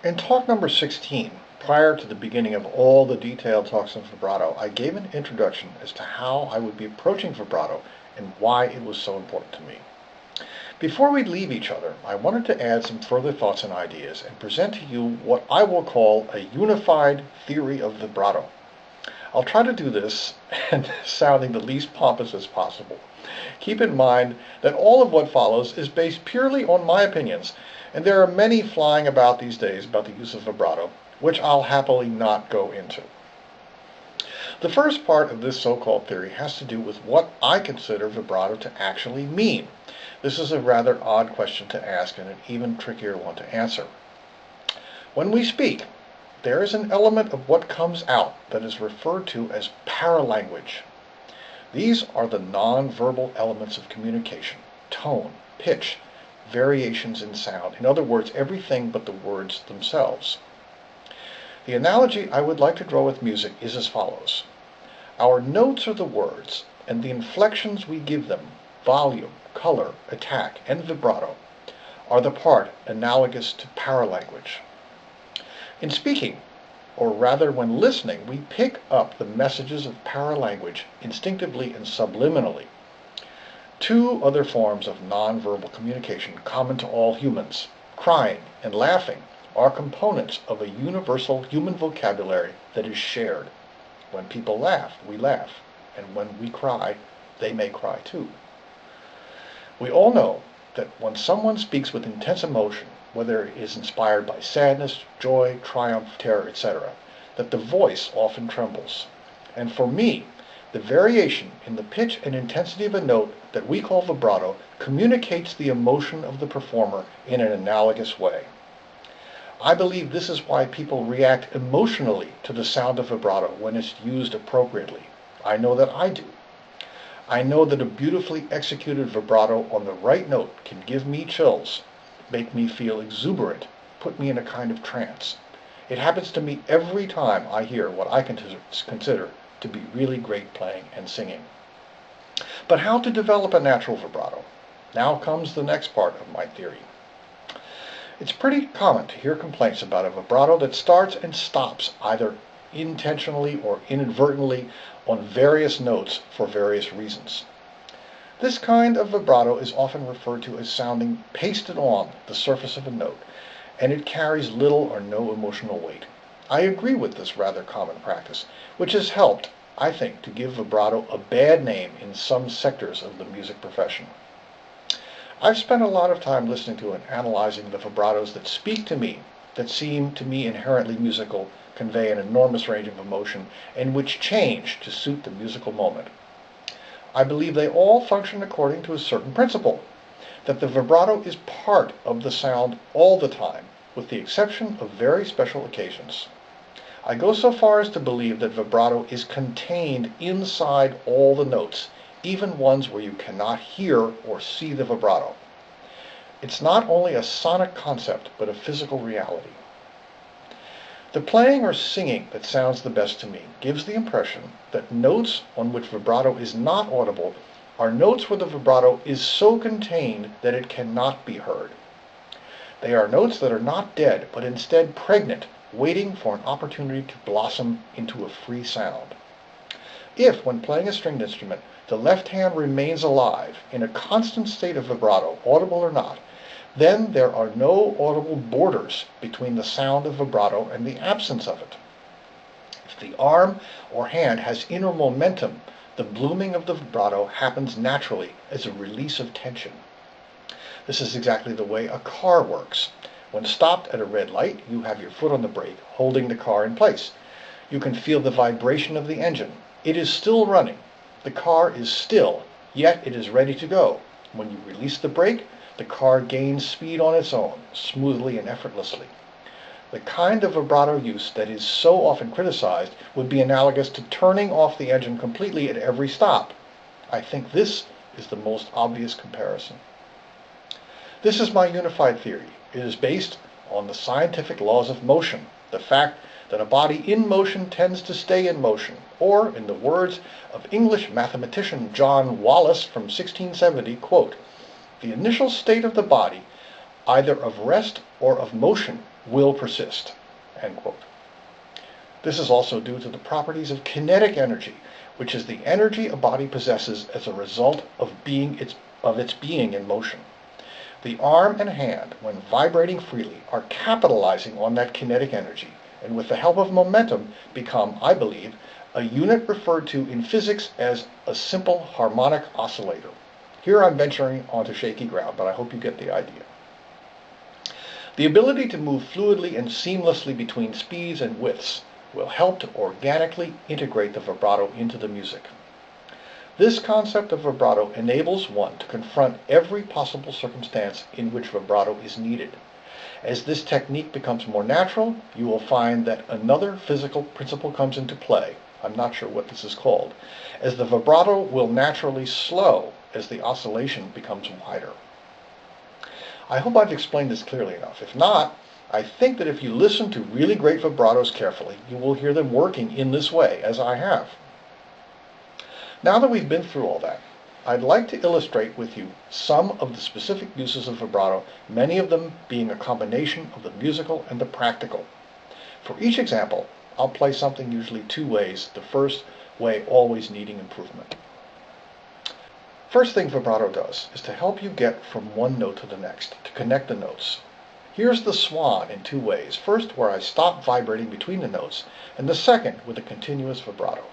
In talk number 16, prior to the beginning of all the detailed talks on vibrato, I gave an introduction as to how I would be approaching vibrato and why it was so important to me. Before we leave each other, I wanted to add some further thoughts and ideas and present to you what I will call a unified theory of vibrato. I'll try to do this and sounding the least pompous as possible. Keep in mind that all of what follows is based purely on my opinions, and there are many flying about these days about the use of vibrato, which I'll happily not go into. The first part of this so-called theory has to do with what I consider vibrato to actually mean. This is a rather odd question to ask and an even trickier one to answer. When we speak, there is an element of what comes out that is referred to as paralanguage. These are the non-verbal elements of communication: tone, pitch, variations in sound. In other words, everything but the words themselves. The analogy I would like to draw with music is as follows. Our notes are the words, and the inflections we give them, volume, color, attack, and vibrato, are the part analogous to paralanguage. In speaking, or rather when listening, we pick up the messages of paralanguage instinctively and subliminally. Two other forms of nonverbal communication common to all humans, crying and laughing, are components of a universal human vocabulary that is shared. When people laugh, we laugh, and when we cry, they may cry too. We all know that when someone speaks with intense emotion, whether it is inspired by sadness, joy, triumph, terror, etc., that the voice often trembles. And for me, the variation in the pitch and intensity of a note that we call vibrato communicates the emotion of the performer in an analogous way. I believe this is why people react emotionally to the sound of vibrato when it's used appropriately. I know that I do. I know that a beautifully executed vibrato on the right note can give me chills, make me feel exuberant, put me in a kind of trance. It happens to me every time I hear what I consider to be really great playing and singing. But how to develop a natural vibrato? Now comes the next part of my theory. It's pretty common to hear complaints about a vibrato that starts and stops either intentionally or inadvertently on various notes for various reasons. This kind of vibrato is often referred to as sounding pasted on the surface of a note, and it carries little or no emotional weight. I agree with this rather common practice, which has helped, I think, to give vibrato a bad name in some sectors of the music profession. I've spent a lot of time listening to and analyzing the vibratos that speak to me, that seem to me inherently musical, convey an enormous range of emotion, and which change to suit the musical moment. I believe they all function according to a certain principle, that the vibrato is part of the sound all the time, with the exception of very special occasions. I go so far as to believe that vibrato is contained inside all the notes, even ones where you cannot hear or see the vibrato. It's not only a sonic concept, but a physical reality. The playing or singing that sounds the best to me gives the impression that notes on which vibrato is not audible are notes where the vibrato is so contained that it cannot be heard. They are notes that are not dead, but instead pregnant, waiting for an opportunity to blossom into a free sound. If, when playing a stringed instrument, the left hand remains alive, in a constant state of vibrato, audible or not, then there are no audible borders between the sound of vibrato and the absence of it. If the arm or hand has inner momentum, the blooming of the vibrato happens naturally as a release of tension. This is exactly the way a car works. When stopped at a red light, you have your foot on the brake, holding the car in place. You can feel the vibration of the engine. It is still running. The car is still, yet it is ready to go. When you release the brake, the car gains speed on its own, smoothly and effortlessly. The kind of vibrato use that is so often criticized would be analogous to turning off the engine completely at every stop. I think this is the most obvious comparison. This is my unified theory. It is based on the scientific laws of motion, the fact that a body in motion tends to stay in motion, or, in the words of English mathematician John Wallis from 1670, quote, "The initial state of the body, either of rest or of motion, will persist, end quote. This is also due to the properties of kinetic energy, which is the energy a body possesses as a result of its being in motion. The arm and hand, when vibrating freely, are capitalizing on that kinetic energy, and with the help of momentum become, I believe, a unit referred to in physics as a simple harmonic oscillator. Here I'm venturing onto shaky ground, but I hope you get the idea. The ability to move fluidly and seamlessly between speeds and widths will help to organically integrate the vibrato into the music. This concept of vibrato enables one to confront every possible circumstance in which vibrato is needed. As this technique becomes more natural, you will find that another physical principle comes into play. I'm not sure what this is called, as the vibrato will naturally slow as the oscillation becomes wider. I hope I've explained this clearly enough. If not, I think that if you listen to really great vibratos carefully, you will hear them working in this way, as I have. Now that we've been through all that, I'd like to illustrate with you some of the specific uses of vibrato, many of them being a combination of the musical and the practical. For each example, I'll play something usually two ways, the first way always needing improvement. First thing vibrato does is to help you get from one note to the next, to connect the notes. Here's the swan in two ways. First, where I stop vibrating between the notes, and the second with a continuous vibrato.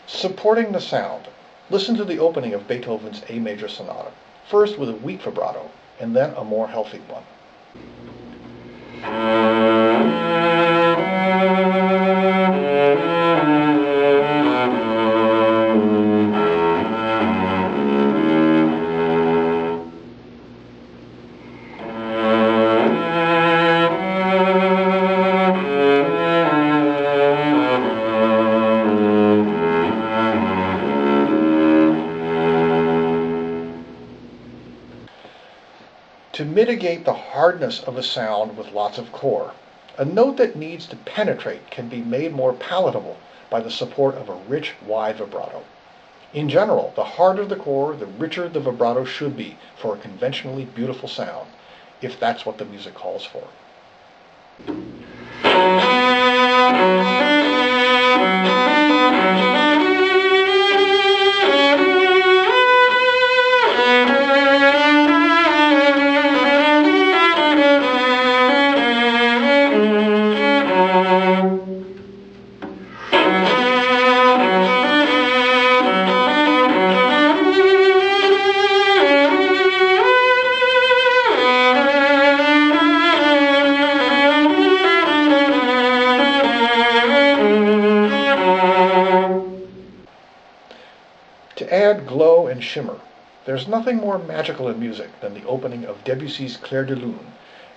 Supporting the sound, listen to the opening of Beethoven's A major sonata, first with a weak vibrato, and then a more healthy one. To mitigate the hardness of a sound with lots of core, a note that needs to penetrate can be made more palatable by the support of a rich, wide vibrato. In general, the harder the core, the richer the vibrato should be for a conventionally beautiful sound, if that's what the music calls for. To add glow and shimmer, there's nothing more magical in music than the opening of Debussy's Clair de Lune,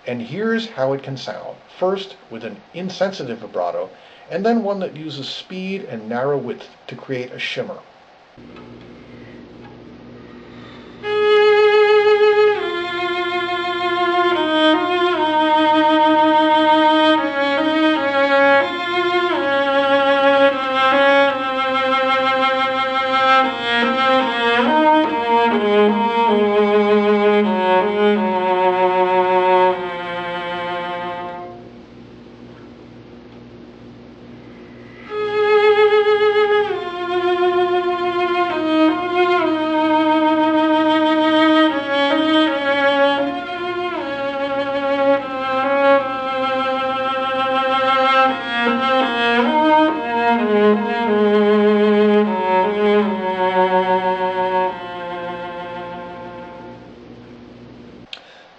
and here's how it can sound, first with an insensitive vibrato, and then one that uses speed and narrow width to create a shimmer.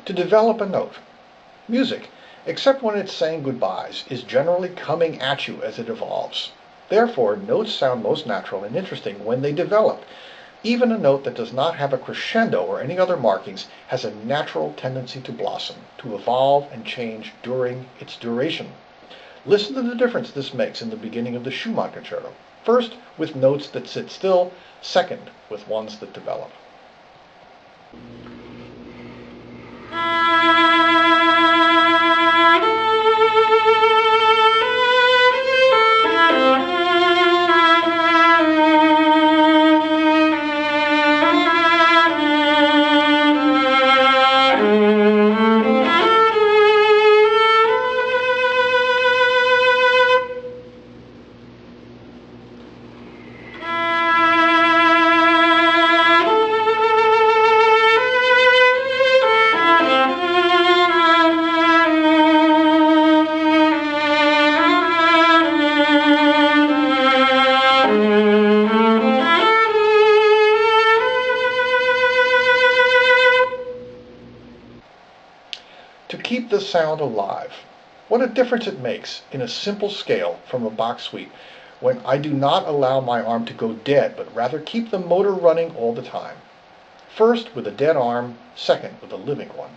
To develop a note. Music, except when it's saying goodbyes, is generally coming at you as it evolves. Therefore, notes sound most natural and interesting when they develop. Even a note that does not have a crescendo or any other markings has a natural tendency to blossom, to evolve and change during its duration. Listen to the difference this makes in the beginning of the Schumann concerto. First, with notes that sit still. Second, with ones that develop. To keep the sound alive. What a difference it makes in a simple scale from a Bach suite when I do not allow my arm to go dead, but rather keep the motor running all the time. First with a dead arm, second with a living one.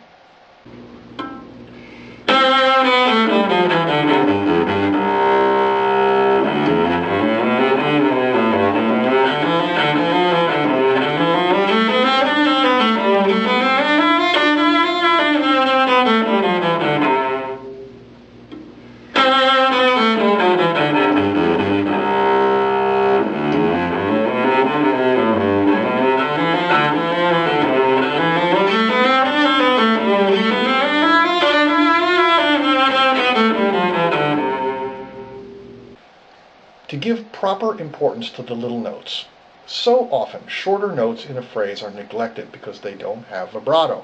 To give proper importance to the little notes. So often, shorter notes in a phrase are neglected because they don't have vibrato.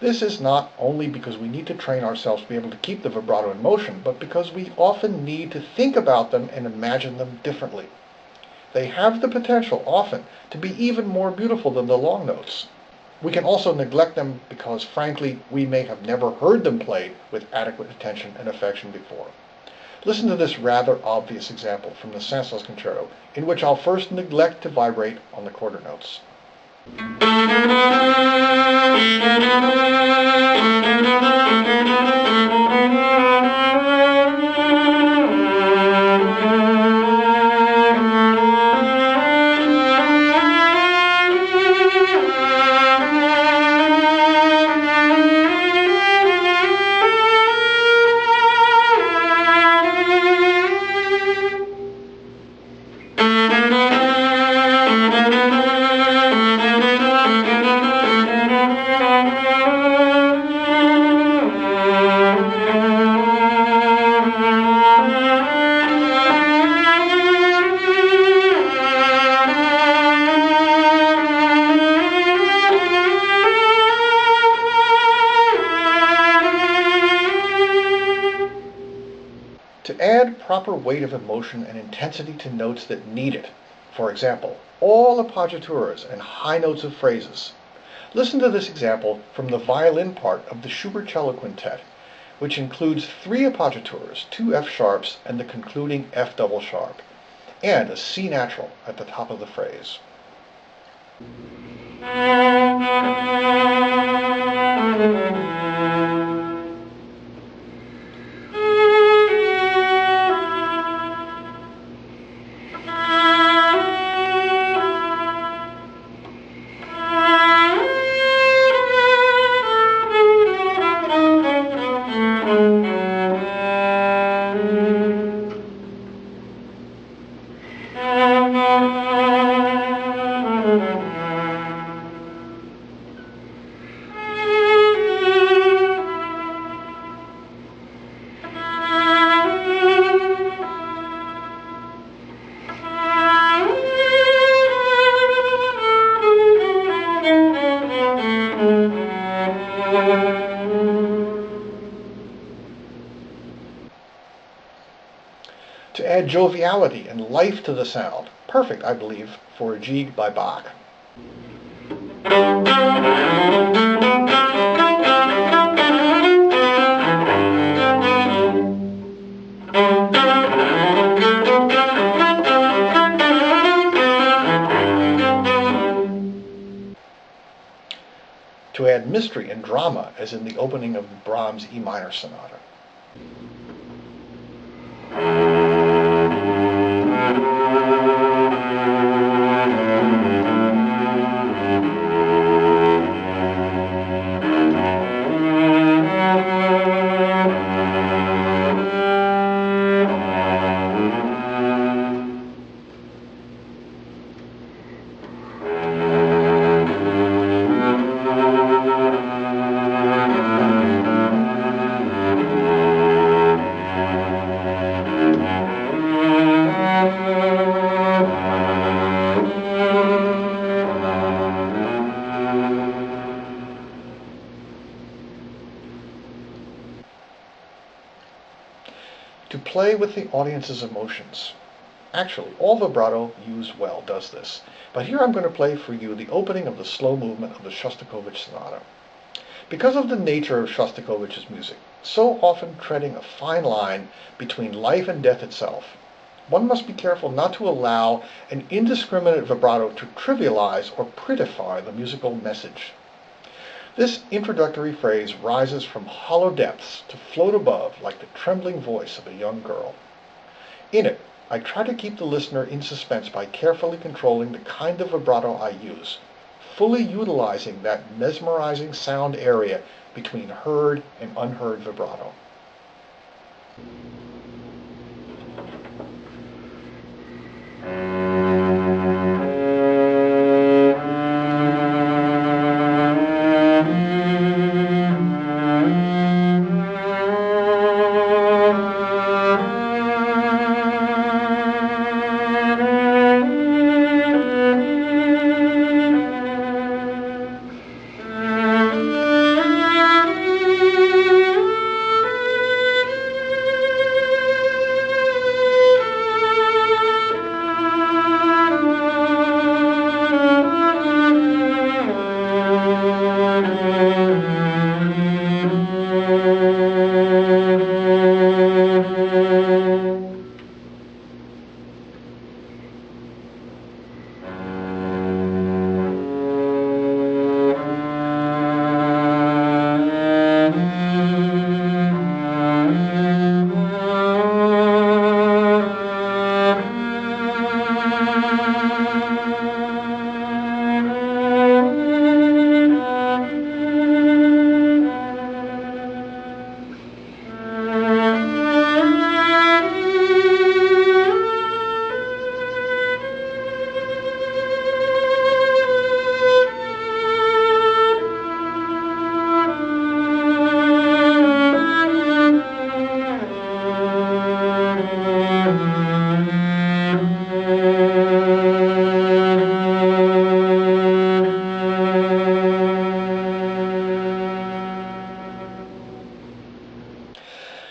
This is not only because we need to train ourselves to be able to keep the vibrato in motion, but because we often need to think about them and imagine them differently. They have the potential, often, to be even more beautiful than the long notes. We can also neglect them because, frankly, we may have never heard them played with adequate attention and affection before. Listen to this rather obvious example from the Saint-Saëns concerto, in which I'll first neglect to vibrate on the quarter notes. To add proper weight of emotion and intensity to notes that need it, for example, all appoggiaturas and high notes of phrases. Listen to this example from the violin part of the Schubert Cello Quintet, which includes 3 appoggiaturas, 2 F sharps, and the concluding F double sharp, and a C natural at the top of the phrase. To add joviality and life to the sound. Perfect, I believe, for a Gigue by Bach. to add mystery and drama, as in the opening of the Brahms E minor sonata. To play with the audience's emotions. Actually, all vibrato used well does this, but here I'm going to play for you the opening of the slow movement of the Shostakovich Sonata. Because of the nature of Shostakovich's music, so often treading a fine line between life and death itself, one must be careful not to allow an indiscriminate vibrato to trivialize or prettify the musical message. This introductory phrase rises from hollow depths to float above like the trembling voice of a young girl. In it, I try to keep the listener in suspense by carefully controlling the kind of vibrato I use, fully utilizing that mesmerizing sound area between heard and unheard vibrato.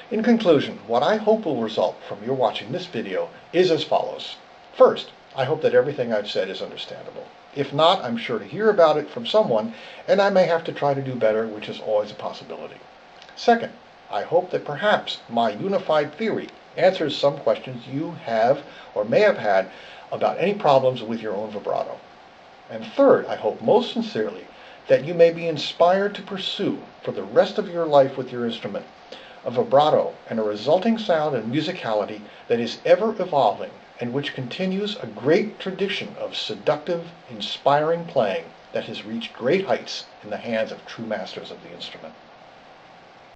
In conclusion, what I hope will result from your watching this video is as follows. First, I hope that everything I've said is understandable. If not, I'm sure to hear about it from someone, and I may have to try to do better, which is always a possibility. Second, I hope that perhaps my unified theory answers some questions you have or may have had about any problems with your own vibrato. And third, I hope most sincerely that you may be inspired to pursue, for the rest of your life with your instrument, a vibrato and a resulting sound and musicality that is ever evolving and which continues a great tradition of seductive, inspiring playing that has reached great heights in the hands of true masters of the instrument.